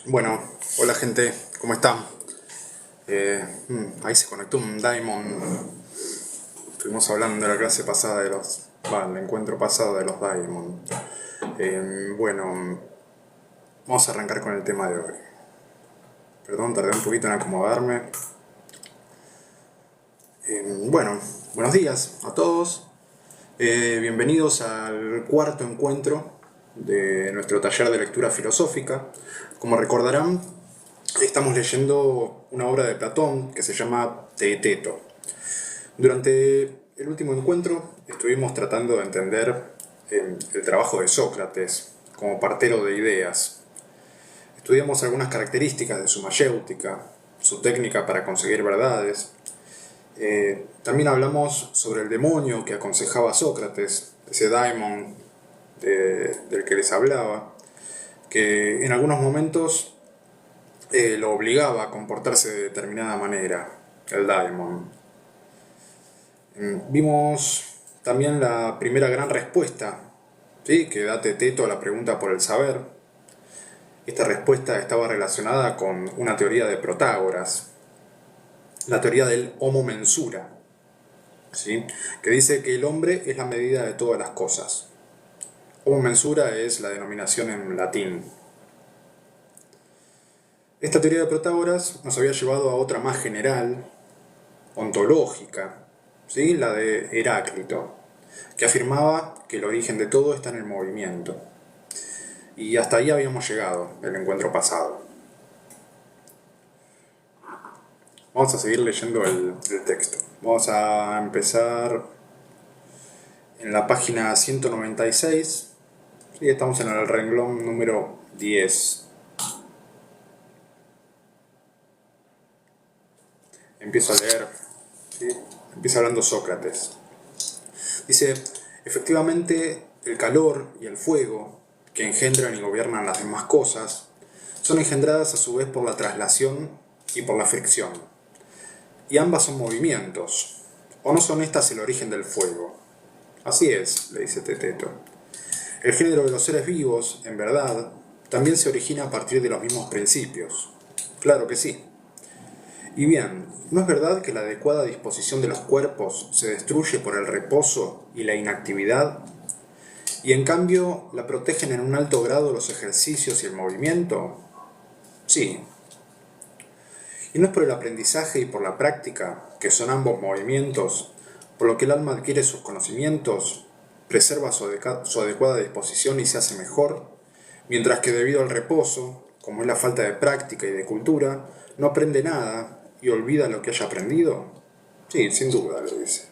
Bueno, hola gente, ¿cómo están? Ahí se conectó un Daimon. Estuvimos hablando de la clase pasada de los... el encuentro pasado de los Daimon. Bueno, vamos a arrancar con el tema de hoy. Perdón, tardé un poquito en acomodarme. Bueno, buenos días a todos. Bienvenidos al cuarto encuentro de nuestro taller de lectura filosófica. Como recordarán, estamos leyendo una obra de Platón que se llama Teeteto. Durante el último encuentro estuvimos tratando de entender el trabajo de Sócrates como partero de ideas. Estudiamos algunas características de su mayéutica, su técnica para conseguir verdades. También hablamos sobre el demonio que aconsejaba a Sócrates, ese daimon del que les hablaba, que en algunos momentos lo obligaba a comportarse de determinada manera, el daimon. Vimos también la primera gran respuesta, ¿sí?, que da Teeteto a la pregunta por el saber. Esta respuesta estaba relacionada con una teoría de Protágoras, la teoría del homo mensura, ¿sí?, que dice que el hombre es la medida de todas las cosas. Homo mensura es la denominación en latín. Esta teoría de Protágoras nos había llevado a otra más general, ontológica, ¿sí?, la de Heráclito, que afirmaba que el origen de todo está en el movimiento. Y hasta ahí habíamos llegado el encuentro pasado. Vamos a seguir leyendo el texto. Vamos a empezar en la página 196. Y estamos en el renglón número 10. Empiezo a leer, ¿sí? Empieza hablando Sócrates. Dice: efectivamente, el calor y el fuego, que engendran y gobiernan las demás cosas, son engendradas a su vez por la traslación y por la fricción. Y ambas son movimientos. ¿O no son estas el origen del fuego? Así es, le dice Teeteto. El género de los seres vivos, en verdad, también se origina a partir de los mismos principios. Claro que sí. Y bien, ¿no es verdad que la adecuada disposición de los cuerpos se destruye por el reposo y la inactividad? Y en cambio, ¿la protegen en un alto grado los ejercicios y el movimiento? Sí. ¿Y no es por el aprendizaje y por la práctica, que son ambos movimientos, por lo que el alma adquiere sus conocimientos, preserva su adecuada disposición y se hace mejor, mientras que debido al reposo, como es la falta de práctica y de cultura, no aprende nada y olvida lo que haya aprendido? Sí, sin duda, lo dice.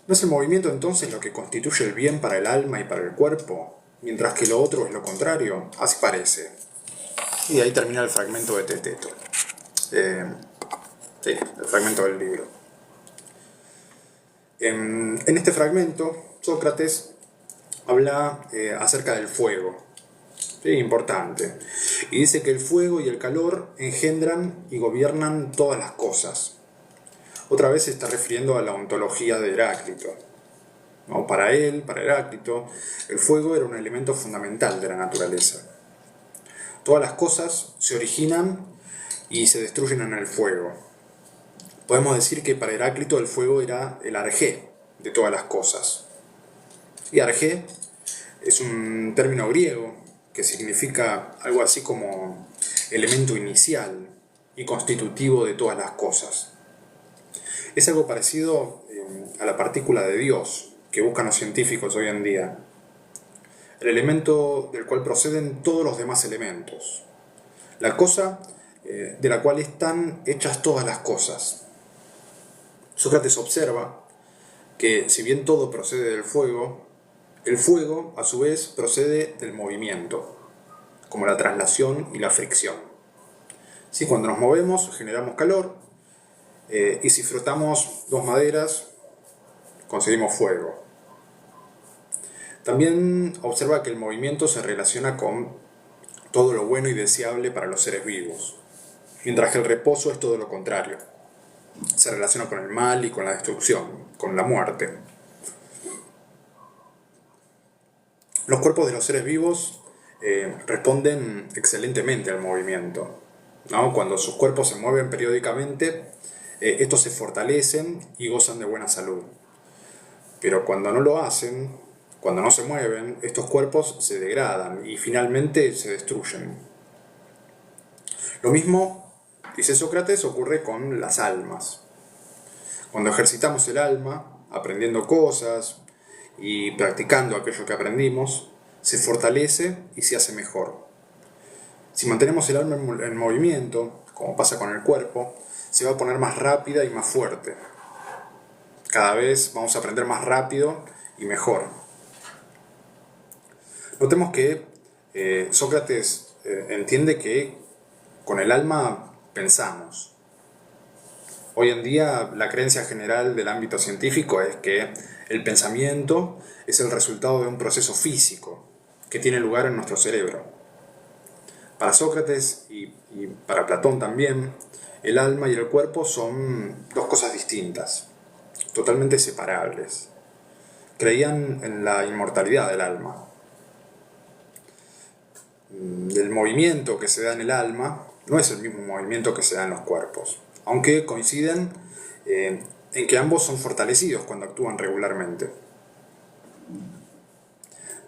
¿No es el movimiento entonces lo que constituye el bien para el alma y para el cuerpo, mientras que lo otro es lo contrario? Así parece. Y ahí termina el fragmento de Teeteto. Sí, el fragmento del libro. En este fragmento, Sócrates habla acerca del fuego. Sí, importante. Y dice que el fuego y el calor engendran y gobiernan todas las cosas. Otra vez se está refiriendo a la ontología de Heráclito. ¿No? Para él, para Heráclito, el fuego era un elemento fundamental de la naturaleza. Todas las cosas se originan y se destruyen en el fuego. Podemos decir que para Heráclito el fuego era el arjé de todas las cosas. Y arjé es un término griego que significa algo así como elemento inicial y constitutivo de todas las cosas. Es algo parecido a la partícula de Dios que buscan los científicos hoy en día. El elemento del cual proceden todos los demás elementos. La cosa de la cual están hechas todas las cosas. Sócrates observa que si bien todo procede del fuego, el fuego a su vez procede del movimiento, como la traslación y la fricción. ¿Sí? Cuando nos movemos generamos calor, y si frotamos dos maderas conseguimos fuego. También observa que el movimiento se relaciona con todo lo bueno y deseable para los seres vivos, mientras que el reposo es todo lo contrario. Se relaciona con el mal y con la destrucción, con la muerte. Los cuerpos de los seres vivos responden excelentemente al movimiento, ¿no? Cuando sus cuerpos se mueven periódicamente, estos se fortalecen y gozan de buena salud. Pero cuando no lo hacen, cuando no se mueven, estos cuerpos se degradan y finalmente se destruyen. Lo mismo, dice Sócrates, ocurre con las almas. Cuando ejercitamos el alma, aprendiendo cosas y practicando aquello que aprendimos, se fortalece y se hace mejor. Si mantenemos el alma en movimiento, como pasa con el cuerpo, se va a poner más rápida y más fuerte. Cada vez vamos a aprender más rápido y mejor. Notemos que Sócrates entiende que con el alma pensamos. Hoy en día la creencia general del ámbito científico es que el pensamiento es el resultado de un proceso físico que tiene lugar en nuestro cerebro. Para Sócrates y para Platón también, el alma y el cuerpo son dos cosas distintas, totalmente separables. Creían en la inmortalidad del alma. El movimiento que se da en el alma no es el mismo movimiento que se da en los cuerpos, aunque coinciden en que ambos son fortalecidos cuando actúan regularmente.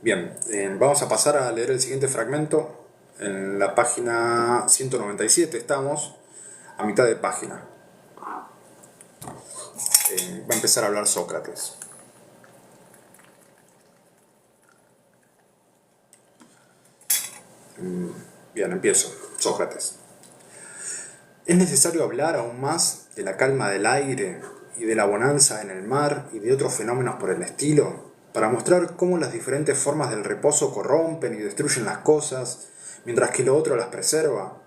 Bien, vamos a pasar a leer el siguiente fragmento. En la página 197 estamos, a mitad de página. Va a empezar a hablar Sócrates. Bien, empiezo. Sócrates. ¿Es necesario hablar aún más de la calma del aire y de la bonanza en el mar y de otros fenómenos por el estilo, para mostrar cómo las diferentes formas del reposo corrompen y destruyen las cosas, mientras que lo otro las preserva?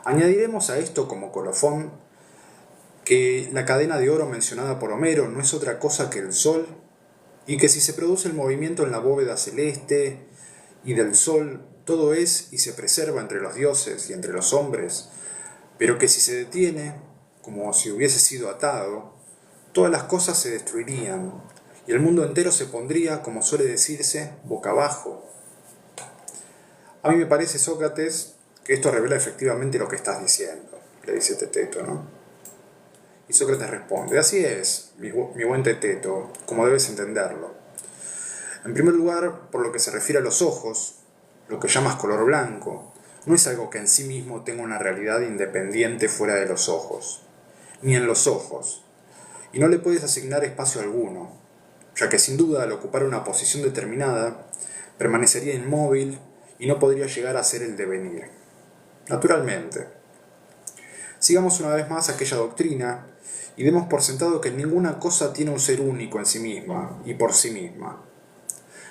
Añadiremos a esto como colofón que la cadena de oro mencionada por Homero no es otra cosa que el sol, y que si se produce el movimiento en la bóveda celeste y del sol, todo es y se preserva entre los dioses y entre los hombres, pero que si se detiene, como si hubiese sido atado, todas las cosas se destruirían, y el mundo entero se pondría, como suele decirse, boca abajo. A mí me parece, Sócrates, que esto revela efectivamente lo que estás diciendo, le dice Teteto, ¿no? Y Sócrates responde: así es, mi buen Teteto, como debes entenderlo. En primer lugar, por lo que se refiere a los ojos, lo que llamas color blanco, no es algo que en sí mismo tenga una realidad independiente fuera de los ojos, ni en los ojos, y no le puedes asignar espacio alguno, ya que sin duda al ocupar una posición determinada, permanecería inmóvil y no podría llegar a ser el devenir. Naturalmente. Sigamos una vez más aquella doctrina y demos por sentado que ninguna cosa tiene un ser único en sí misma y por sí misma.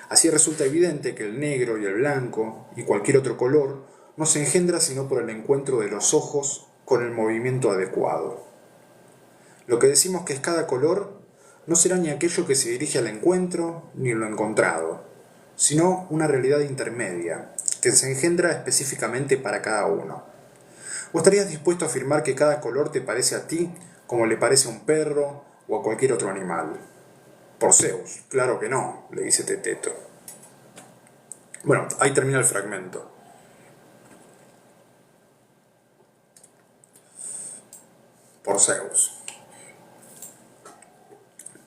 Así resulta evidente que el negro y el blanco y cualquier otro color no se engendra sino por el encuentro de los ojos con el movimiento adecuado. Lo que decimos que es cada color no será ni aquello que se dirige al encuentro ni lo encontrado, sino una realidad intermedia que se engendra específicamente para cada uno. ¿O estarías dispuesto a afirmar que cada color te parece a ti como le parece a un perro o a cualquier otro animal? Por Zeus, claro que no, le dice Teteto. Bueno, ahí termina el fragmento. Por Zeus.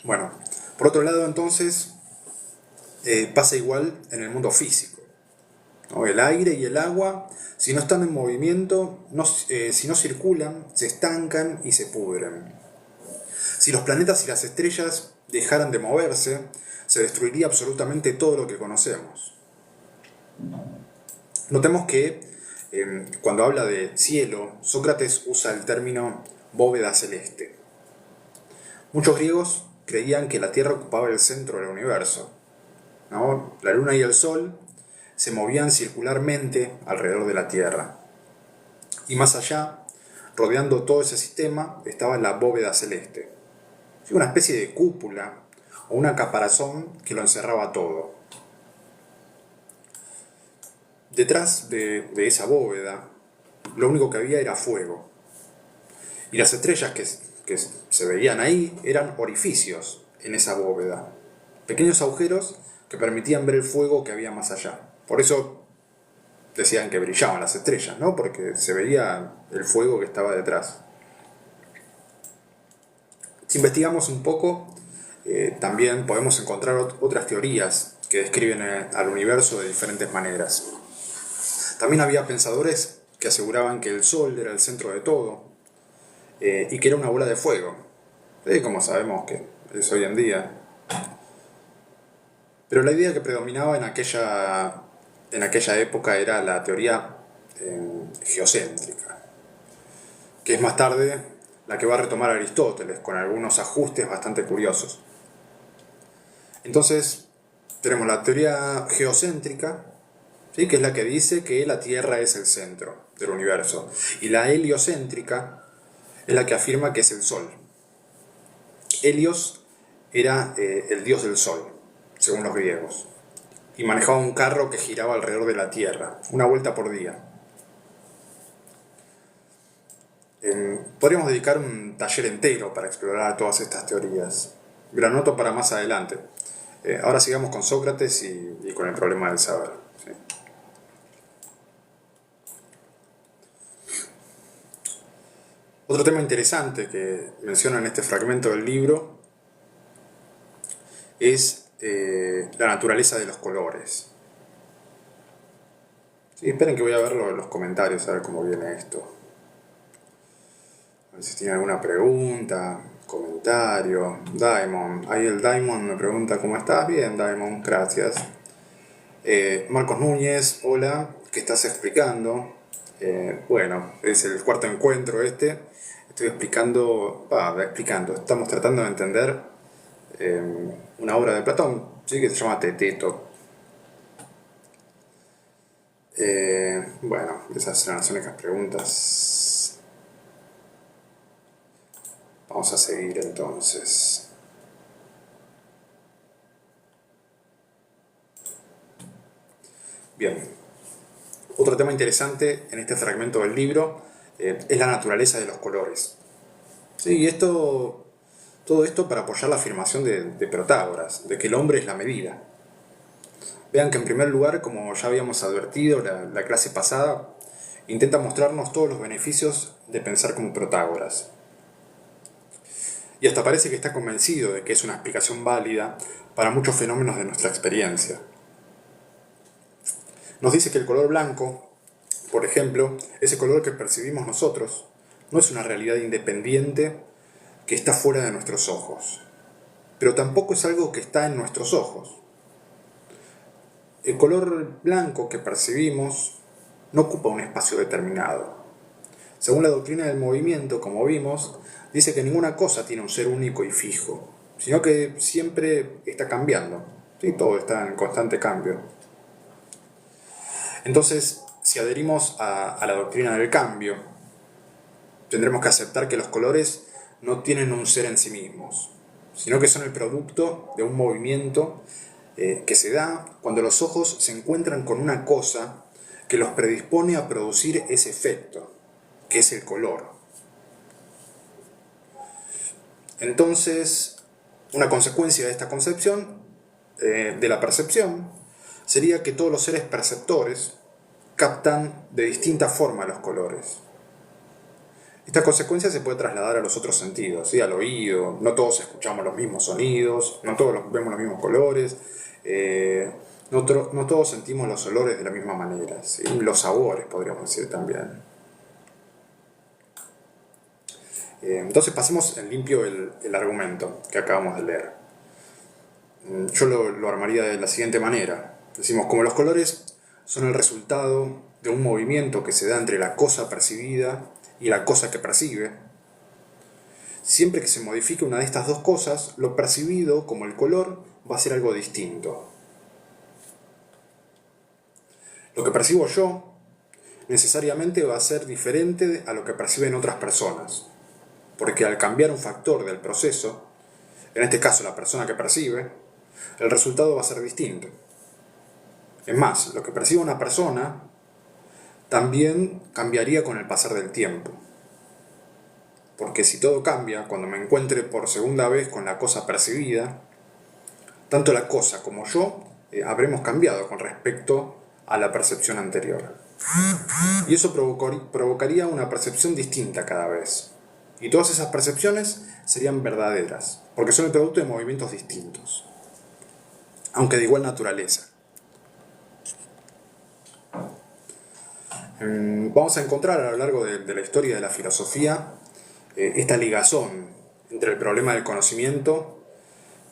Bueno, por otro lado entonces, pasa igual en el mundo físico, ¿no? El aire y el agua, si no están en movimiento, si no circulan, se estancan y se pudren. Si los planetas y las estrellas dejaran de moverse, se destruiría absolutamente todo lo que conocemos. Notemos que cuando habla de cielo, Sócrates usa el término bóveda celeste. Muchos griegos creían que la Tierra ocupaba el centro del universo, ¿no? La Luna y el Sol se movían circularmente alrededor de la Tierra. Y más allá, rodeando todo ese sistema, estaba la bóveda celeste. Una especie de cúpula o una caparazón que lo encerraba todo. Detrás de esa bóveda, lo único que había era fuego. Y las estrellas que se veían ahí eran orificios en esa bóveda. Pequeños agujeros que permitían ver el fuego que había más allá. Por eso decían que brillaban las estrellas, ¿no? Porque se veía el fuego que estaba detrás. Si investigamos un poco, también podemos encontrar otras teorías que describen al universo de diferentes maneras. También había pensadores que aseguraban que el Sol era el centro de todo y que era una bola de fuego, como sabemos que es hoy en día. Pero la idea que predominaba en aquella época era la teoría geocéntrica, que es más tarde la que va a retomar Aristóteles, con algunos ajustes bastante curiosos. Entonces, tenemos la teoría geocéntrica, ¿sí?, que es la que dice que la Tierra es el centro del universo, y la heliocéntrica es la que afirma que es el Sol. Helios era el dios del Sol, según los griegos, y manejaba un carro que giraba alrededor de la Tierra, una vuelta por día. Podríamos dedicar un taller entero para explorar todas estas teorías, lo anoto para más adelante. Ahora sigamos con Sócrates y con el problema del saber, ¿sí? Otro tema interesante que menciona en este fragmento del libro es la naturaleza de los colores. Sí, esperen que voy a verlo en los comentarios, a ver cómo viene esto. A ver si tiene alguna pregunta, comentario. Daimon, ahí el Daimon me pregunta ¿cómo estás? Bien, Daimon, gracias. Marcos Núñez, hola, ¿qué estás explicando? Bueno, es el cuarto encuentro este. Estoy explicando, estamos tratando de entender una obra de Platón, ¿sí?, que se llama Teteto. Bueno, esas eran las únicas preguntas. Vamos a seguir entonces. Bien. Otro tema interesante en este fragmento del libro es la naturaleza de los colores. Sí, y todo esto para apoyar la afirmación de Protágoras, de que el hombre es la medida. Vean que en primer lugar, como ya habíamos advertido la clase pasada, intenta mostrarnos todos los beneficios de pensar como Protágoras. Y hasta parece que está convencido de que es una explicación válida para muchos fenómenos de nuestra experiencia. Nos dice que el color blanco, por ejemplo, ese color que percibimos nosotros, no es una realidad independiente que está fuera de nuestros ojos, pero tampoco es algo que está en nuestros ojos. El color blanco que percibimos no ocupa un espacio determinado. Según la doctrina del movimiento, como vimos, dice que ninguna cosa tiene un ser único y fijo, sino que siempre está cambiando. ¿Sí? Todo está en constante cambio. Entonces, si adherimos a la doctrina del cambio, tendremos que aceptar que los colores no tienen un ser en sí mismos, sino que son el producto de un movimiento que se da cuando los ojos se encuentran con una cosa que los predispone a producir ese efecto, que es el color. Entonces, una consecuencia de esta concepción, de la percepción, sería que todos los seres perceptores captan de distinta forma los colores. Esta consecuencia se puede trasladar a los otros sentidos, ¿sí?, al oído. No todos escuchamos los mismos sonidos, no todos vemos los mismos colores, no todos sentimos los olores de la misma manera, ¿sí?, los sabores podríamos decir también. Entonces pasemos en limpio el argumento que acabamos de leer. Yo lo armaría de la siguiente manera. Decimos, como los colores son el resultado de un movimiento que se da entre la cosa percibida y la cosa que percibe, siempre que se modifique una de estas dos cosas, lo percibido, como el color, va a ser algo distinto. Lo que percibo yo necesariamente va a ser diferente a lo que perciben otras personas, porque al cambiar un factor del proceso, en este caso la persona que percibe, el resultado va a ser distinto. Es más, lo que percibe una persona también cambiaría con el pasar del tiempo. Porque si todo cambia, cuando me encuentre por segunda vez con la cosa percibida, tanto la cosa como yo habremos cambiado con respecto a la percepción anterior. Y eso provocaría una percepción distinta cada vez. Y todas esas percepciones serían verdaderas, porque son el producto de movimientos distintos, aunque de igual naturaleza. Vamos a encontrar a lo largo de la historia de la filosofía esta ligazón entre el problema del conocimiento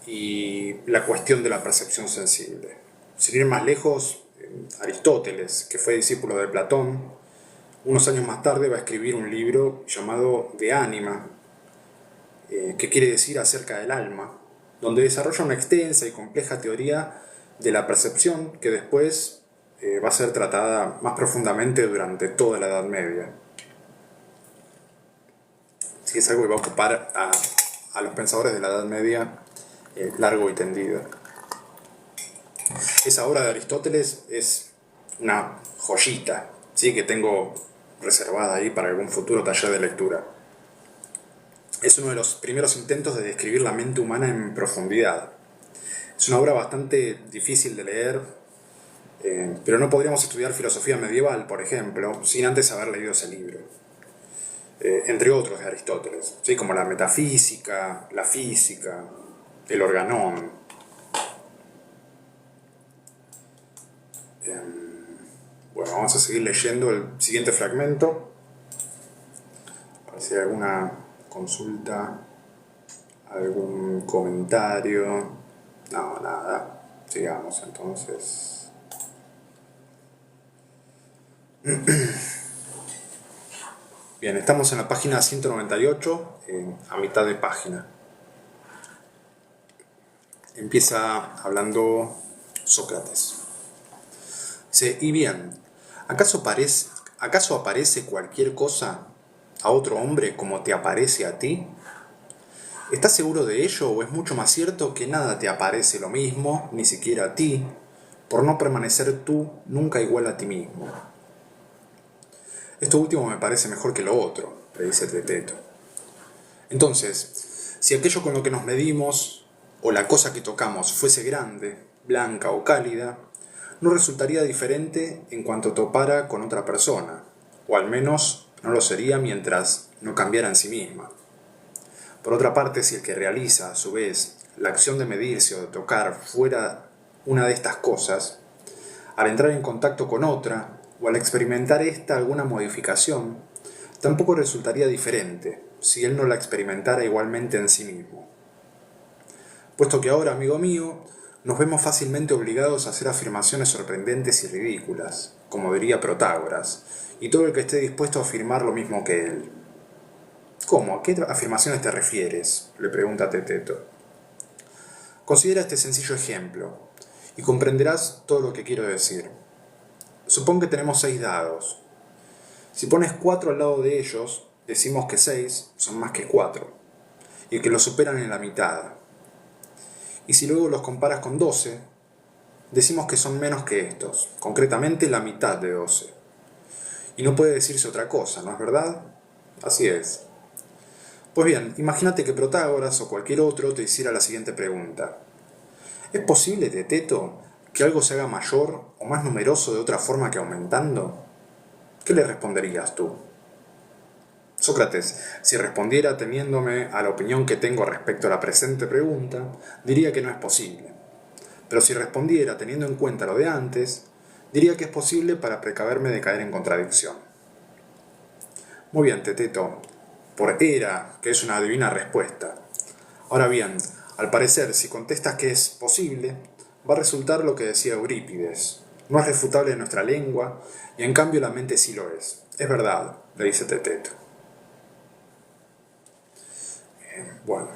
y la cuestión de la percepción sensible. Sin ir más lejos, Aristóteles, que fue discípulo de Platón, unos años más tarde va a escribir un libro llamado De Anima, que quiere decir acerca del alma, donde desarrolla una extensa y compleja teoría de la percepción que después va a ser tratada más profundamente durante toda la Edad Media. Así que es algo que va a ocupar a los pensadores de la Edad Media largo y tendido. Esa obra de Aristóteles es una joyita, ¿sí? Que tengo reservada ahí para algún futuro taller de lectura. Es uno de los primeros intentos de describir la mente humana en profundidad. Es una obra bastante difícil de leer, pero no podríamos estudiar filosofía medieval, por ejemplo, sin antes haber leído ese libro. Entre otros de Aristóteles, ¿sí? Como la metafísica, la física, el organón. Bueno, vamos a seguir leyendo el siguiente fragmento. A ver si hay alguna consulta, algún comentario. No, nada. Sigamos entonces. Bien, estamos en la página 198, a mitad de página. Empieza hablando Sócrates. Dice, y bien, ¿acaso aparece cualquier cosa a otro hombre como te aparece a ti? ¿Estás seguro de ello o es mucho más cierto que nada te aparece lo mismo, ni siquiera a ti, por no permanecer tú nunca igual a ti mismo? Esto último me parece mejor que lo otro, le dice Teteto. Entonces, si aquello con lo que nos medimos, o la cosa que tocamos, fuese grande, blanca o cálida, no resultaría diferente en cuanto topara con otra persona, o al menos no lo sería mientras no cambiara en sí misma. Por otra parte, si el que realiza, a su vez, la acción de medirse o de tocar fuera una de estas cosas, al entrar en contacto con otra, o al experimentar ésta alguna modificación, tampoco resultaría diferente, si él no la experimentara igualmente en sí mismo. Puesto que ahora, amigo mío, nos vemos fácilmente obligados a hacer afirmaciones sorprendentes y ridículas, como diría Protágoras, y todo el que esté dispuesto a afirmar lo mismo que él. ¿Cómo? ¿A qué afirmaciones te refieres?, le pregunta Teteto. Considera este sencillo ejemplo, y comprenderás todo lo que quiero decir. Supón que tenemos 6 dados. Si pones 4 al lado de ellos, decimos que 6 son más que 4, y que los superan en la mitad. Y si luego los comparas con 12, decimos que son menos que estos, concretamente la mitad de 12. Y no puede decirse otra cosa, ¿no es verdad? Así es. Pues bien, imagínate que Protágoras o cualquier otro te hiciera la siguiente pregunta. ¿Es posible, Teteto, que algo se haga mayor o más numeroso de otra forma que aumentando? ¿Qué le responderías tú? Sócrates, si respondiera teniéndome a la opinión que tengo respecto a la presente pregunta, diría que no es posible. Pero si respondiera teniendo en cuenta lo de antes, diría que es posible para precaverme de caer en contradicción. Muy bien, Teteto, por era, que es una divina respuesta. Ahora bien, al parecer, si contestas que es posible, va a resultar lo que decía Eurípides. No es refutable en nuestra lengua, y en cambio la mente sí lo es. Es verdad, le dice Teteto. Bueno,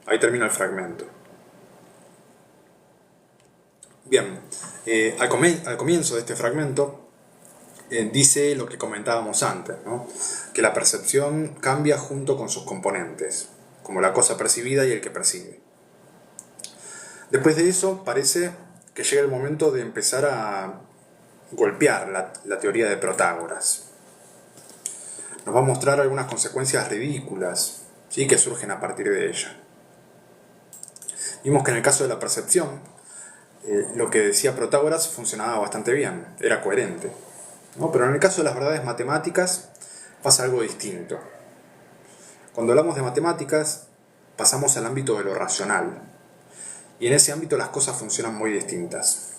ahí termina el fragmento. Bien, al comienzo de este fragmento dice lo que comentábamos antes, ¿no? Que la percepción cambia junto con sus componentes, como la cosa percibida y el que percibe. Después de eso parece que llega el momento de empezar a golpear la teoría de Protágoras. Nos va a mostrar algunas consecuencias ridículas, ¿sí?, que surgen a partir de ella. Vimos que en el caso de la percepción, lo que decía Protágoras funcionaba bastante bien, era coherente. ¿no? Pero en el caso de las verdades matemáticas pasa algo distinto. Cuando hablamos de matemáticas pasamos al ámbito de lo racional, y en ese ámbito las cosas funcionan muy distintas.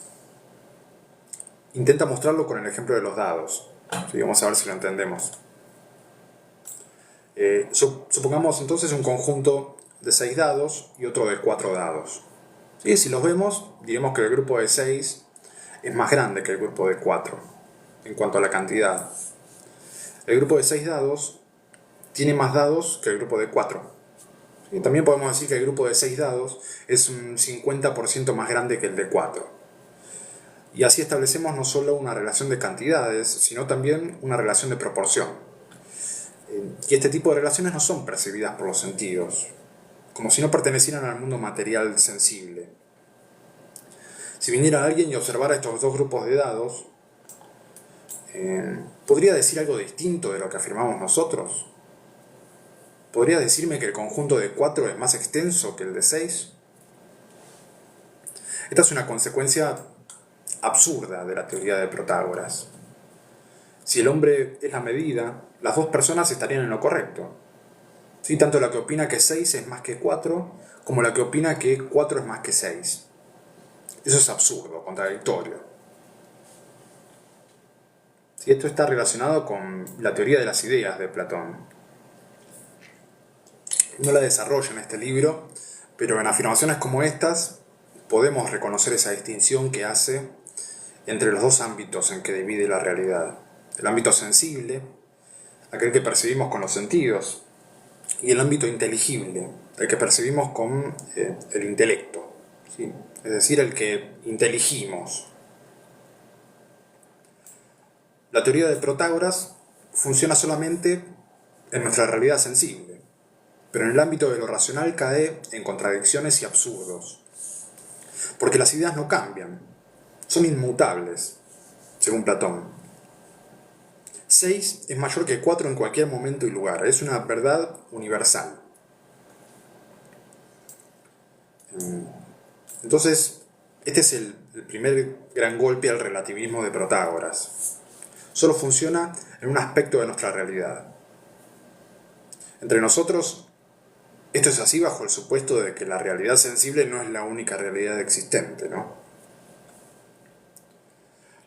Intenta mostrarlo con el ejemplo de los dados. ¿Sí? Vamos a ver si lo entendemos. Supongamos entonces un conjunto de 6 dados y otro de 4 dados. ¿Sí? Si los vemos, diremos que el grupo de 6 es más grande que el grupo de 4 en cuanto a la cantidad. El grupo de 6 dados tiene más dados que el grupo de 4. ¿Sí? También podemos decir que el grupo de 6 dados es un 50% más grande que el de 4. Y así establecemos no solo una relación de cantidades, sino también una relación de proporción. Y este tipo de relaciones no son percibidas por los sentidos, como si no pertenecieran al mundo material sensible. Si viniera alguien y observara estos dos grupos de dados, ¿podría decir algo distinto de lo que afirmamos nosotros? ¿Podría decirme que el conjunto de 4 es más extenso que el de 6? Esta es una consecuencia absurda de la teoría de Protágoras. Si el hombre es la medida, las dos personas estarían en lo correcto. ¿Sí? Tanto la que opina que 6 es más que 4, como la que opina que 4 es más que 6. Eso es absurdo, contradictorio. ¿Sí? Esto está relacionado con la teoría de las ideas de Platón. No la desarrollo en este libro, pero en afirmaciones como estas podemos reconocer esa distinción que hace entre los dos ámbitos en que divide la realidad. El ámbito sensible, aquel que percibimos con los sentidos, y el ámbito inteligible, el que percibimos con el intelecto, ¿sí? Es decir, el que inteligimos. La teoría de Protágoras funciona solamente en nuestra realidad sensible, pero en el ámbito de lo racional cae en contradicciones y absurdos, porque las ideas no cambian, son inmutables, según Platón. 6 es mayor que 4 en cualquier momento y lugar, es una verdad universal. Entonces, este es el primer gran golpe al relativismo de Protágoras. Solo funciona en un aspecto de nuestra realidad. Entre nosotros, esto es así bajo el supuesto de que la realidad sensible no es la única realidad existente, ¿no?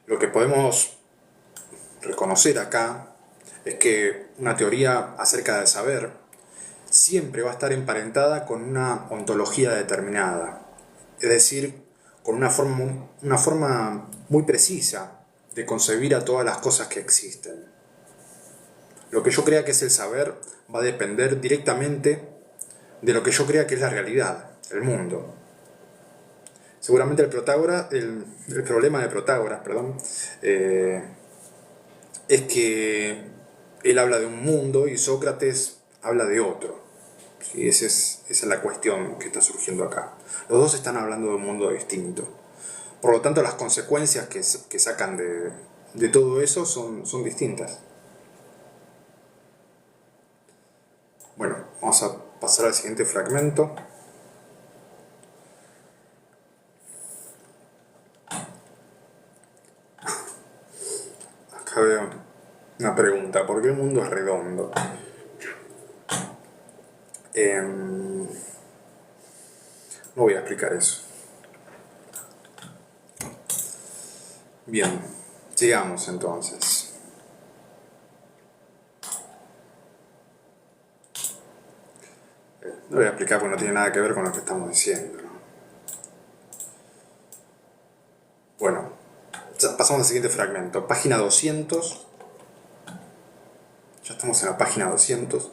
Lo que podemos reconocer acá es que una teoría acerca del saber siempre va a estar emparentada con una ontología determinada, es decir, con una forma muy precisa de concebir a todas las cosas que existen. Lo que yo crea que es el saber va a depender directamente de lo que yo crea que es la realidad, el mundo. Seguramente el problema de Protágoras, es que él habla de un mundo y Sócrates habla de otro. ¿Sí? Esa es la cuestión que está surgiendo acá. Los dos están hablando de un mundo distinto. Por lo tanto, las consecuencias que sacan de todo eso son distintas. Bueno, vamos a pasar al siguiente fragmento. Acá veo una pregunta: ¿por qué el mundo es redondo? No voy a explicar eso. Bien, sigamos entonces. No voy a explicar porque no tiene nada que ver con lo que estamos diciendo, ¿no? Bueno, pasamos al siguiente fragmento. Página 200. Ya estamos en la página 200.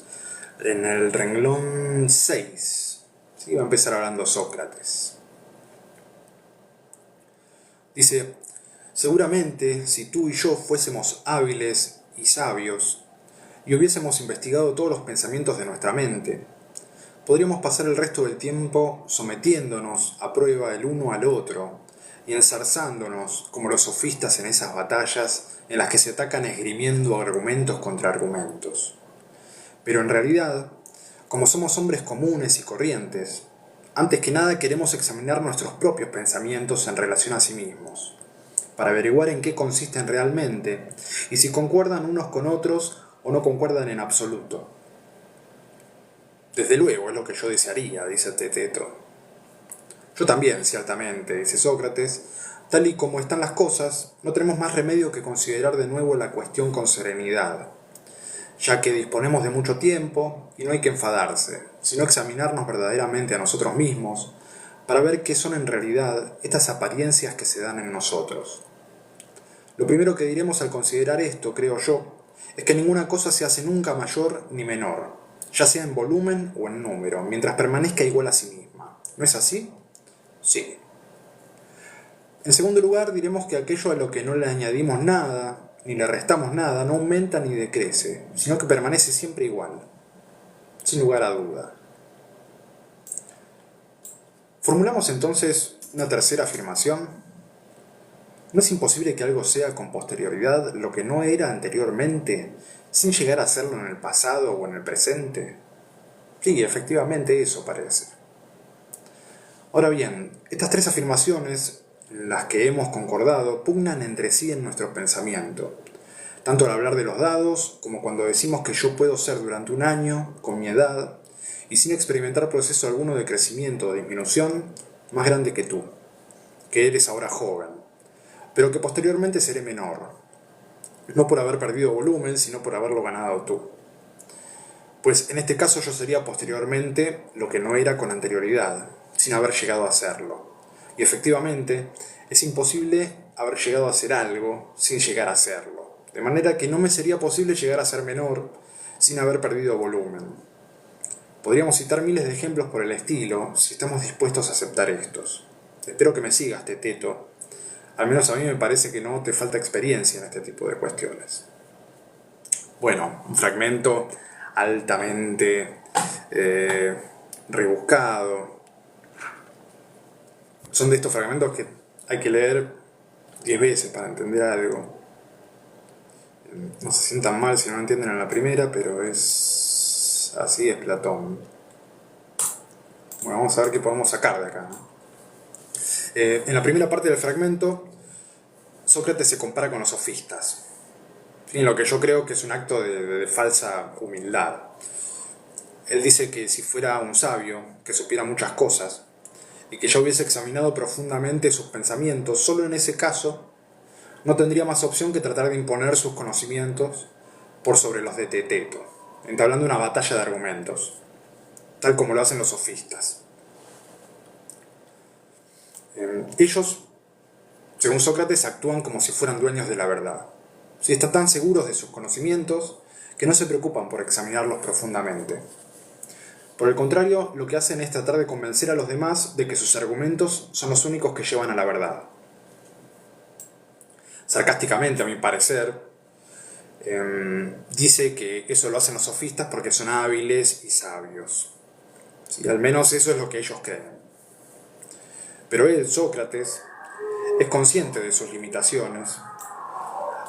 En el renglón 6. ¿Sí? Va a empezar hablando Sócrates. Dice: seguramente si tú y yo fuésemos hábiles y sabios y hubiésemos investigado todos los pensamientos de nuestra mente, podríamos pasar el resto del tiempo sometiéndonos a prueba el uno al otro y ensarzándonos como los sofistas en esas batallas en las que se atacan esgrimiendo argumentos contra argumentos. Pero en realidad, como somos hombres comunes y corrientes, antes que nada queremos examinar nuestros propios pensamientos en relación a sí mismos. para averiguar en qué consisten realmente y si concuerdan unos con otros o no concuerdan en absoluto. Desde luego es lo que yo desearía, dice Teteto. Yo también, ciertamente, dice Sócrates. Tal y como están las cosas, no tenemos más remedio que considerar de nuevo la cuestión con serenidad, ya que disponemos de mucho tiempo y no hay que enfadarse, sino examinarnos verdaderamente a nosotros mismos para ver qué son en realidad estas apariencias que se dan en nosotros. Lo primero que diremos al considerar esto, creo yo, es que ninguna cosa se hace nunca mayor ni menor, ya sea en volumen o en número, mientras permanezca igual a sí misma. ¿No es así? Sí. En segundo lugar, diremos que aquello a lo que no le añadimos nada, ni le restamos nada, no aumenta ni decrece, sino que permanece siempre igual, sin lugar a duda. Formulamos entonces una tercera afirmación. ¿No es imposible que algo sea con posterioridad lo que no era anteriormente, sin llegar a serlo en el pasado o en el presente? Sí, efectivamente eso parece. Ahora bien, estas tres afirmaciones, las que hemos concordado, pugnan entre sí en nuestro pensamiento, tanto al hablar de los dados como cuando decimos que yo puedo ser durante un año, con mi edad, y sin experimentar proceso alguno de crecimiento o disminución, más grande que tú, que eres ahora joven, pero que posteriormente seré menor, no por haber perdido volumen, sino por haberlo ganado tú. Pues en este caso yo sería posteriormente lo que no era con anterioridad, sin haber llegado a serlo. Y efectivamente, es imposible haber llegado a ser algo sin llegar a serlo. De manera que no me sería posible llegar a ser menor sin haber perdido volumen. Podríamos citar miles de ejemplos por el estilo, si estamos dispuestos a aceptar estos. Espero que me sigas, Teteto. Al menos a mí me parece que no te falta experiencia en este tipo de cuestiones. Bueno, un fragmento altamente rebuscado. Son de estos fragmentos que hay que leer 10 veces para entender algo. No se sientan mal si no lo entienden en la primera, pero es así, es Platón. Bueno, vamos a ver qué podemos sacar de acá, ¿no? En la primera parte del fragmento, Sócrates se compara con los sofistas, en lo que yo creo que es un acto de falsa humildad. Él dice que si fuera un sabio, que supiera muchas cosas, y que ya hubiese examinado profundamente sus pensamientos, solo en ese caso no tendría más opción que tratar de imponer sus conocimientos por sobre los de Teteto, entablando una batalla de argumentos, tal como lo hacen los sofistas. Ellos, según Sócrates, actúan como si fueran dueños de la verdad. Si están tan seguros de sus conocimientos que no se preocupan por examinarlos profundamente. Por el contrario, lo que hacen es tratar de convencer a los demás de que sus argumentos son los únicos que llevan a la verdad. Sarcásticamente, a mi parecer, dice que eso lo hacen los sofistas porque son hábiles y sabios. ¿Sí? Al menos eso es lo que ellos creen. Pero él, Sócrates, es consciente de sus limitaciones,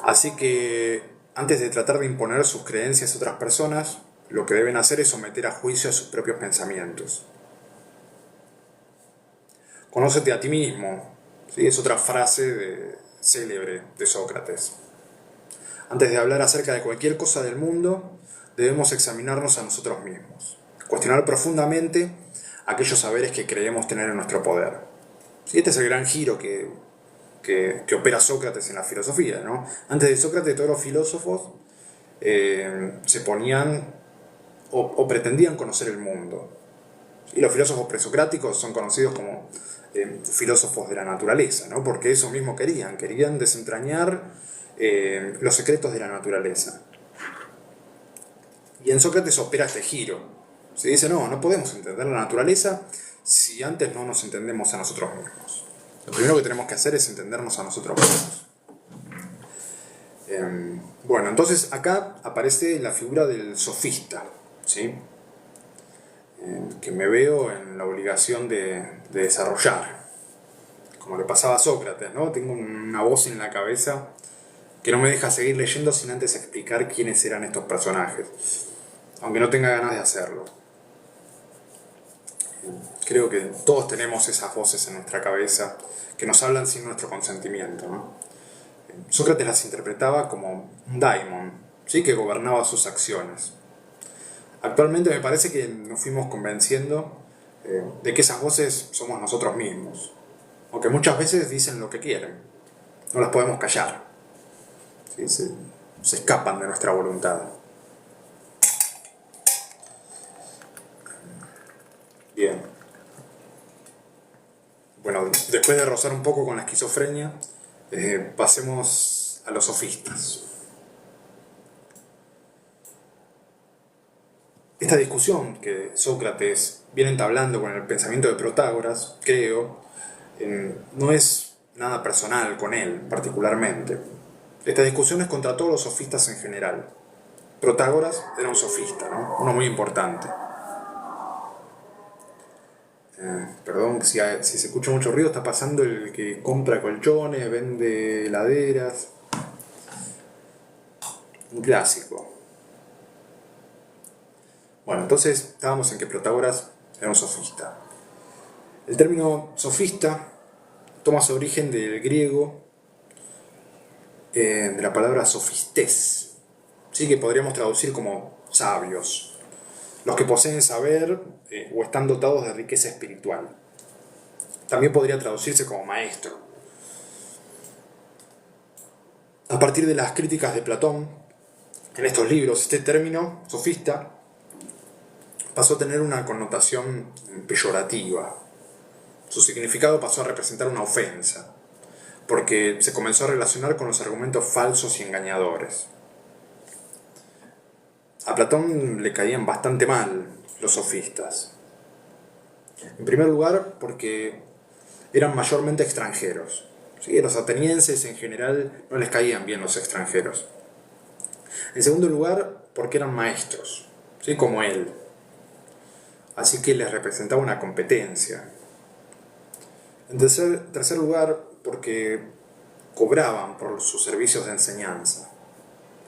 así que antes de tratar de imponer sus creencias a otras personas, lo que deben hacer es someter a juicio a sus propios pensamientos. Conócete a ti mismo, ¿sí? Es otra frase célebre de Sócrates. Antes de hablar acerca de cualquier cosa del mundo, debemos examinarnos a nosotros mismos, cuestionar profundamente aquellos saberes que creemos tener en nuestro poder. ¿Sí? Este es el gran giro que opera Sócrates en la filosofía, ¿no? Antes de Sócrates, todos los filósofos se ponían o pretendían conocer el mundo. Y los filósofos presocráticos son conocidos como filósofos de la naturaleza, ¿no? Porque eso mismo querían desentrañar los secretos de la naturaleza. Y en Sócrates opera este giro. Se dice, no podemos entender la naturaleza si antes no nos entendemos a nosotros mismos. Lo primero que tenemos que hacer es entendernos a nosotros mismos. Bueno, entonces acá aparece la figura del sofista, ¿sí? Que me veo en la obligación de desarrollar, como le pasaba a Sócrates, ¿no? Tengo una voz en la cabeza que no me deja seguir leyendo sin antes explicar quiénes eran estos personajes, aunque no tenga ganas de hacerlo. Creo que todos tenemos esas voces en nuestra cabeza que nos hablan sin nuestro consentimiento, ¿no? Sócrates las interpretaba como un daimon, ¿sí?, que gobernaba sus acciones. Actualmente me parece que nos fuimos convenciendo de que esas voces somos nosotros mismos, aunque muchas veces dicen lo que quieren, no las podemos callar, ¿sí? Se escapan de nuestra voluntad. Bien. Bueno, después de rozar un poco con la esquizofrenia, pasemos a los sofistas. Esta discusión que Sócrates viene entablando con el pensamiento de Protágoras, creo, no es nada personal con él particularmente. Esta discusión es contra todos los sofistas en general. Protágoras era un sofista, ¿no?, uno muy importante. Perdón si se escucha mucho ruido, está pasando el que compra colchones, vende heladeras. Un clásico. Bueno, entonces estábamos en que Protágoras era un sofista. El término sofista toma su origen del griego, de la palabra sofistés, ¿sí?, que podríamos traducir como sabios, los que poseen saber o están dotados de riqueza espiritual. También podría traducirse como maestro. A partir de las críticas de Platón, en estos libros, este término, sofista, pasó a tener una connotación peyorativa. Su significado pasó a representar una ofensa, porque se comenzó a relacionar con los argumentos falsos y engañadores. A Platón le caían bastante mal los sofistas. En primer lugar, porque eran mayormente extranjeros. ¿Sí? A los atenienses en general no les caían bien los extranjeros. En segundo lugar, porque eran maestros, ¿sí?, como él. Así que les representaba una competencia. En tercer lugar, porque cobraban por sus servicios de enseñanza.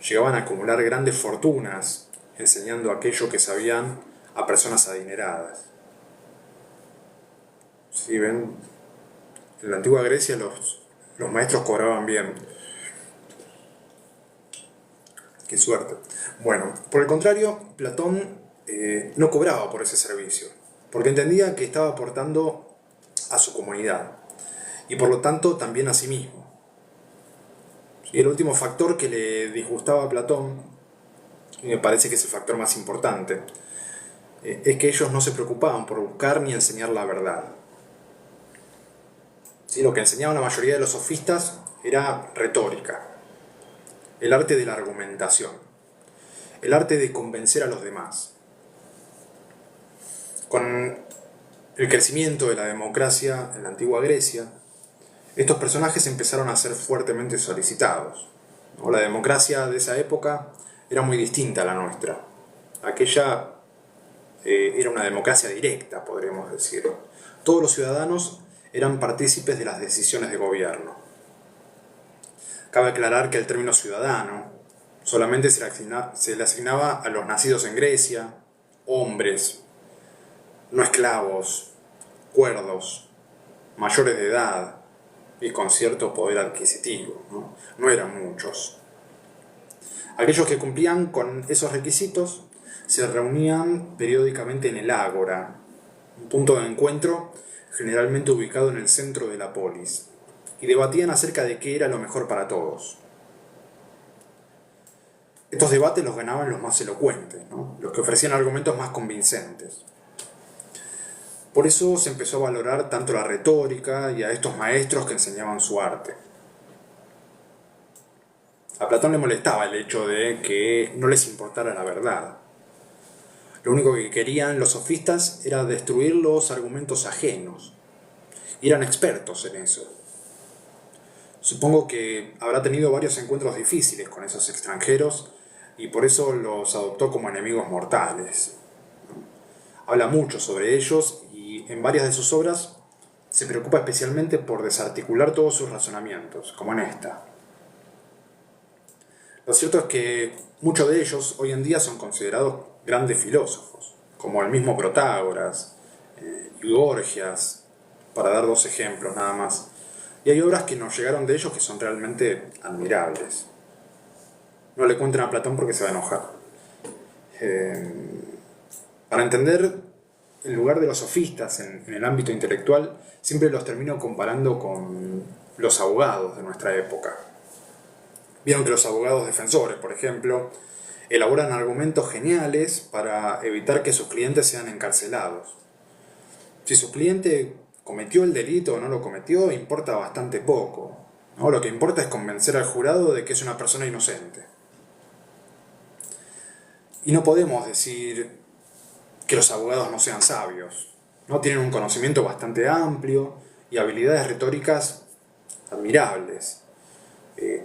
Llegaban a acumular grandes fortunas enseñando aquello que sabían a personas adineradas. ¿Sí ven? En la antigua Grecia los maestros cobraban bien. Qué suerte. Bueno, por el contrario, Platón no cobraba por ese servicio, porque entendía que estaba aportando a su comunidad y por lo tanto también a sí mismo. Y el último factor que le disgustaba a Platón, y me parece que es el factor más importante, es que ellos no se preocupaban por buscar ni enseñar la verdad. ¿Sí? Lo que enseñaban la mayoría de los sofistas era retórica, el arte de la argumentación, el arte de convencer a los demás. Con el crecimiento de la democracia en la antigua Grecia, estos personajes empezaron a ser fuertemente solicitados. La democracia de esa época era muy distinta a la nuestra. Aquella era una democracia directa, podríamos decir. Todos los ciudadanos eran partícipes de las decisiones de gobierno. Cabe aclarar que el término ciudadano solamente se le asignaba a los nacidos en Grecia, hombres, no esclavos, cuerdos, mayores de edad y con cierto poder adquisitivo. No eran muchos. Aquellos que cumplían con esos requisitos se reunían periódicamente en el ágora, un punto de encuentro generalmente ubicado en el centro de la polis, y debatían acerca de qué era lo mejor para todos. Estos debates los ganaban los más elocuentes, ¿no?, los que ofrecían argumentos más convincentes. Por eso se empezó a valorar tanto la retórica y a estos maestros que enseñaban su arte. A Platón le molestaba el hecho de que no les importara la verdad. Lo único que querían los sofistas era destruir los argumentos ajenos. Y eran expertos en eso. Supongo que habrá tenido varios encuentros difíciles con esos extranjeros y por eso los adoptó como enemigos mortales. Habla mucho sobre ellos y en varias de sus obras se preocupa especialmente por desarticular todos sus razonamientos, como en esta. Lo cierto es que muchos de ellos hoy en día son considerados grandes filósofos, como el mismo Protágoras y Gorgias, para dar dos ejemplos nada más. Y hay obras que nos llegaron de ellos que son realmente admirables. No le cuenten a Platón porque se va a enojar. Para entender el lugar de los sofistas en el ámbito intelectual, siempre los termino comparando con los abogados de nuestra época. Vieron que los abogados defensores, por ejemplo, elaboran argumentos geniales para evitar que sus clientes sean encarcelados. Si su cliente cometió el delito o no lo cometió, importa bastante poco, ¿no? Lo que importa es convencer al jurado de que es una persona inocente. Y no podemos decir que los abogados no sean sabios, ¿no? Tienen un conocimiento bastante amplio y habilidades retóricas admirables.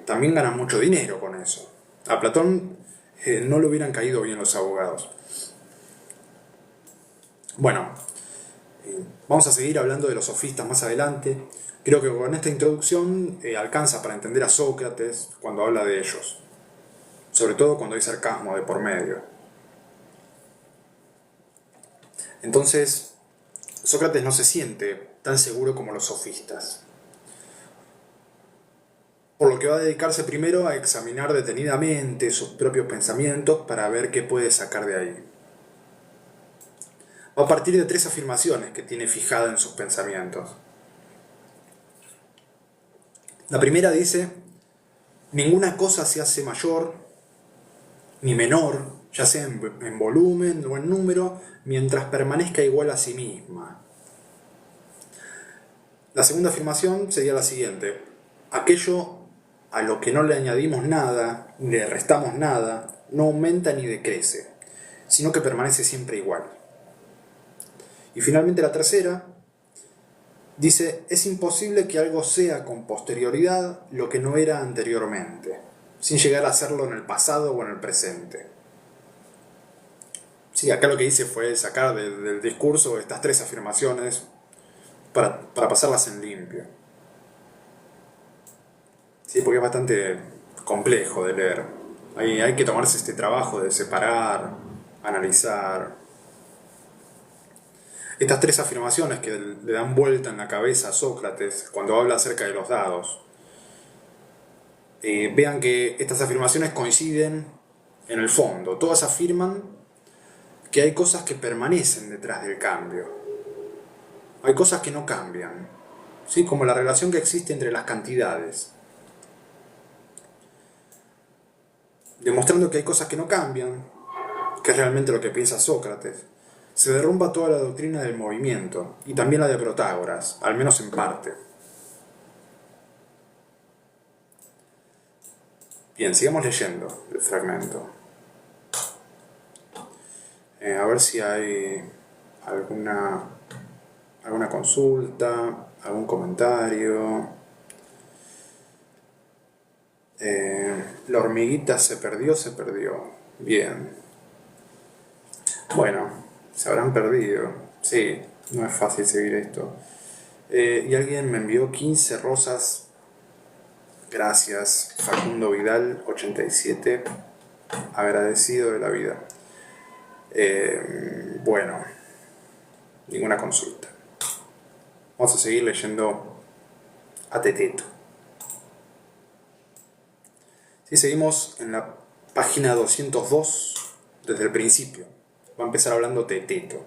También ganan mucho dinero con eso. A Platón no le hubieran caído bien los abogados. Bueno, vamos a seguir hablando de los sofistas más adelante. Creo que con esta introducción alcanza para entender a Sócrates cuando habla de ellos. Sobre todo cuando hay sarcasmo de por medio. Entonces, Sócrates no se siente tan seguro como los sofistas. Por lo que va a dedicarse primero a examinar detenidamente sus propios pensamientos para ver qué puede sacar de ahí. Va a partir de 3 afirmaciones que tiene fijada en sus pensamientos. La primera dice: ninguna cosa se hace mayor ni menor, ya sea en volumen o en número, mientras permanezca igual a sí misma. La segunda afirmación sería la siguiente: aquello a lo que no le añadimos nada, ni le restamos nada, no aumenta ni decrece, sino que permanece siempre igual. Y finalmente la tercera dice: es imposible que algo sea con posterioridad lo que no era anteriormente, sin llegar a serlo en el pasado o en el presente. Sí, acá lo que hice fue sacar del discurso estas 3 afirmaciones para pasarlas en limpio. Sí, porque es bastante complejo de leer. Hay que tomarse este trabajo de separar, analizar. Estas 3 afirmaciones que le dan vuelta en la cabeza a Sócrates cuando habla acerca de los dados. Vean que estas afirmaciones coinciden en el fondo. Todas afirman que hay cosas que permanecen detrás del cambio. Hay cosas que no cambian, ¿sí? Como la relación que existe entre las cantidades. Demostrando que hay cosas que no cambian, que es realmente lo que piensa Sócrates, se derrumba toda la doctrina del movimiento, y también la de Protágoras, al menos en parte. Bien, sigamos leyendo el fragmento. A ver si hay alguna consulta, algún comentario. La hormiguita se perdió. Bien. Bueno, se habrán perdido. Sí, no es fácil seguir esto. Y alguien me envió 15 rosas. Gracias, Facundo Vidal, 87. Agradecido de la vida. Bueno, ninguna consulta. Vamos a seguir leyendo a Teteto. Sí, seguimos en la página 202 desde el principio. Va a empezar hablando Teteto.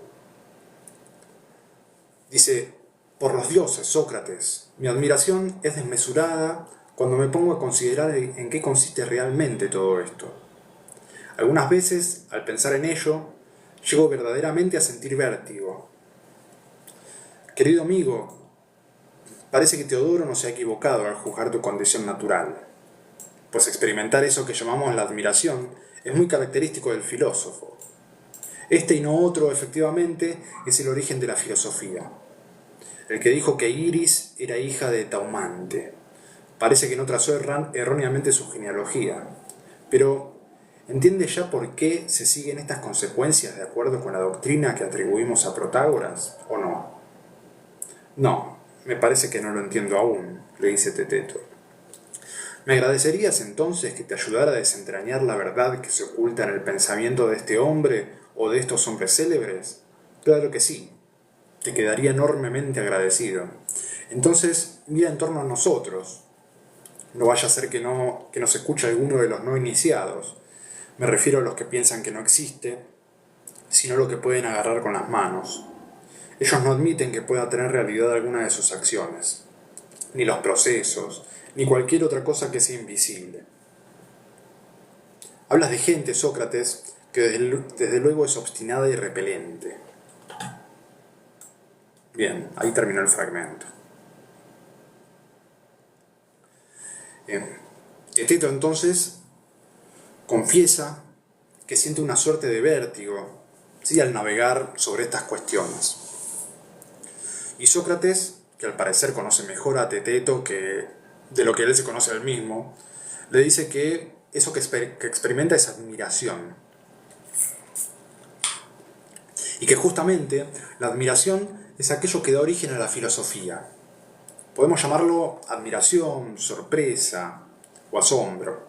Dice: por los dioses, Sócrates, mi admiración es desmesurada cuando me pongo a considerar en qué consiste realmente todo esto. Algunas veces, al pensar en ello, llego verdaderamente a sentir vértigo. Querido amigo, parece que Teodoro no se ha equivocado al juzgar tu condición natural, pues experimentar eso que llamamos la admiración es muy característico del filósofo. Este y no otro, efectivamente, es el origen de la filosofía. El que dijo que Iris era hija de Taumante. Parece que no trazó erróneamente su genealogía, pero ¿entiende ya por qué se siguen estas consecuencias de acuerdo con la doctrina que atribuimos a Protágoras, o no? No, me parece que no lo entiendo aún, le dice Teteto. ¿Me agradecerías entonces que te ayudara a desentrañar la verdad que se oculta en el pensamiento de este hombre o de estos hombres célebres? Claro que sí, te quedaría enormemente agradecido. Entonces mira en torno a nosotros. No vaya a ser que nos escuche alguno de los no iniciados. Me refiero a los que piensan que no existe, sino lo que pueden agarrar con las manos. Ellos no admiten que pueda tener realidad alguna de sus acciones, ni los procesos, ni cualquier otra cosa que sea invisible. Hablas de gente, Sócrates, que desde luego es obstinada y repelente. Bien, ahí terminó el fragmento. Teteto entonces confiesa que siente una suerte de vértigo, ¿sí?, al navegar sobre estas cuestiones. Y Sócrates, que al parecer conoce mejor a Teteto de lo que él se conoce a él mismo, le dice que eso que experimenta es admiración. Y que justamente la admiración es aquello que da origen a la filosofía. Podemos llamarlo admiración, sorpresa o asombro.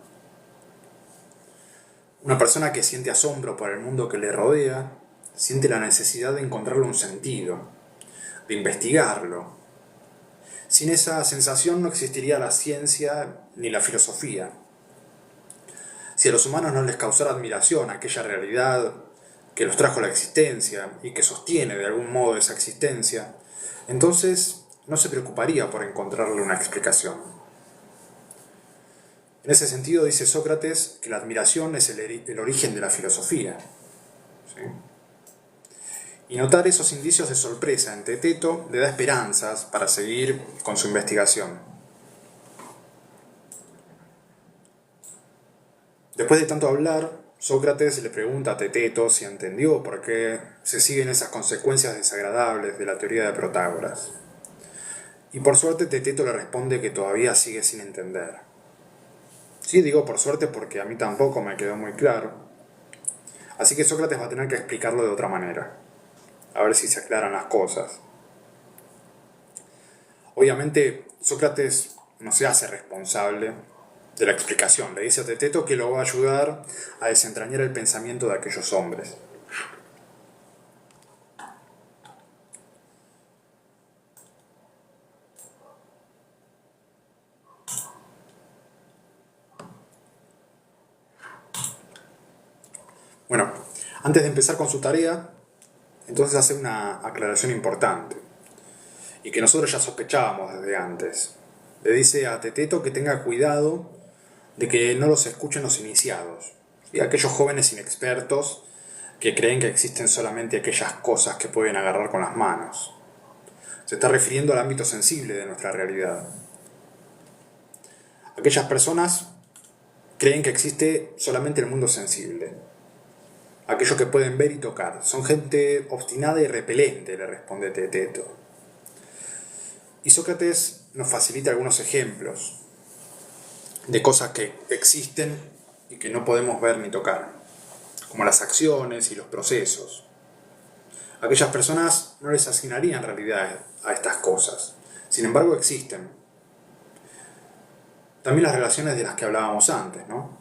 Una persona que siente asombro por el mundo que le rodea, siente la necesidad de encontrarle un sentido, de investigarlo. Sin esa sensación no existiría la ciencia ni la filosofía. Si a los humanos no les causara admiración aquella realidad que los trajo a la existencia y que sostiene de algún modo esa existencia, entonces no se preocuparía por encontrarle una explicación. En ese sentido dice Sócrates que la admiración es el origen de la filosofía. ¿Sí? Y notar esos indicios de sorpresa en Teteto le da esperanzas para seguir con su investigación. Después de tanto hablar, Sócrates le pregunta a Teteto si entendió por qué se siguen esas consecuencias desagradables de la teoría de Protágoras. Y por suerte Teteto le responde que todavía sigue sin entender. Sí, digo por suerte porque a mí tampoco me quedó muy claro. Así que Sócrates va a tener que explicarlo de otra manera. A ver si se aclaran las cosas. Obviamente Sócrates no se hace responsable de la explicación. Le dice a Teteto que lo va a ayudar a desentrañar el pensamiento de aquellos hombres. Bueno, antes de empezar con su tarea, entonces hace una aclaración importante, y que nosotros ya sospechábamos desde antes. Le dice a Teteto que tenga cuidado de que no los escuchen los iniciados, ¿sí?, aquellos jóvenes inexpertos que creen que existen solamente aquellas cosas que pueden agarrar con las manos. Se está refiriendo al ámbito sensible de nuestra realidad. Aquellas personas creen que existe solamente el mundo sensible, aquello que pueden ver y tocar. Son gente obstinada y repelente, le responde Teteto. Y Sócrates nos facilita algunos ejemplos de cosas que existen y que no podemos ver ni tocar, como las acciones y los procesos. Aquellas personas no les asignarían realidad a estas cosas, sin embargo existen. También las relaciones de las que hablábamos antes, ¿no?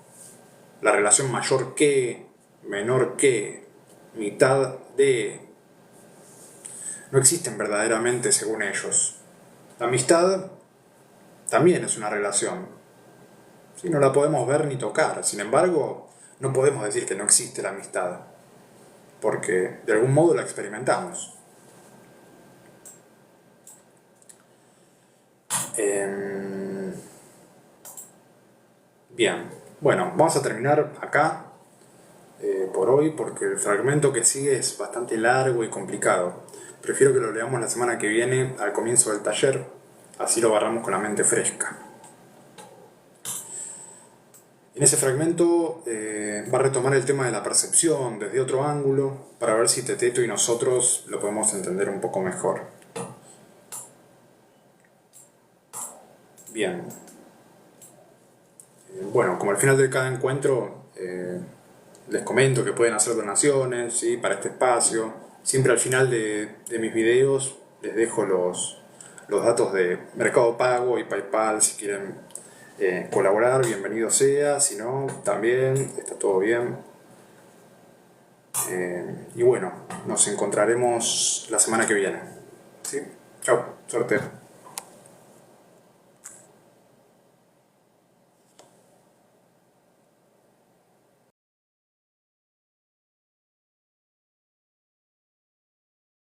La relación mayor que, menor que, mitad de, no existen verdaderamente según ellos. La amistad también es una relación. ¿Sí? No la podemos ver ni tocar. Sin embargo, no podemos decir que no existe la amistad, porque de algún modo la experimentamos. Bien, bueno, vamos a terminar acá por hoy, porque el fragmento que sigue es bastante largo y complicado. Prefiero que lo leamos la semana que viene al comienzo del taller, así lo agarramos con la mente fresca. En ese fragmento va a retomar el tema de la percepción desde otro ángulo, para ver si Teteto y nosotros lo podemos entender un poco mejor. Bien. Bueno, como al final de cada encuentro, les comento que pueden hacer donaciones, ¿sí?, para este espacio. Siempre al final de mis videos les dejo los datos de Mercado Pago y PayPal si quieren colaborar, bienvenido sea. Si no, también está todo bien. Y bueno, nos encontraremos la semana que viene. ¿Sí? Chao, suerte.